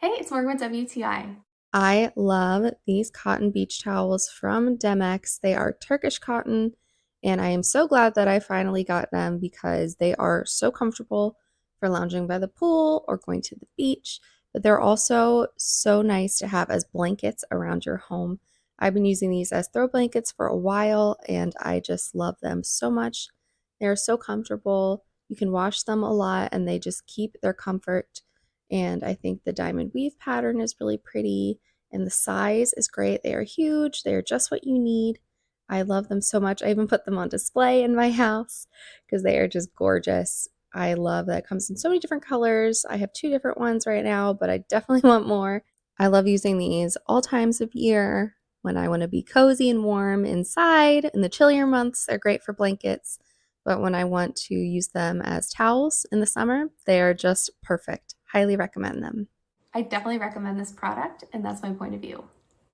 Hey, it's Morgan with WTI. I love these cotton beach towels from DEMMEX. They are Turkish cotton, and I am so glad that I finally got them because they are so comfortable for lounging by the pool or going to the beach. But they're also so nice to have as blankets around your home. I've been using these as throw blankets for a while, and I just love them so much. They're so comfortable. You can wash them a lot, and they just keep their comfort. And I think the diamond weave pattern is really pretty and the size is great. They are huge, they are just what you need. I love them so much. I even put them on display in my house because they are just gorgeous. I love that it comes in so many different colors. I have two different ones right now, but I definitely want more. I love using these all times of year when I want to be cozy and warm inside. In the chillier months, they're great for blankets, but when I want to use them as towels in the summer, they are just perfect. Highly recommend them. I definitely recommend this product, and that's my point of view.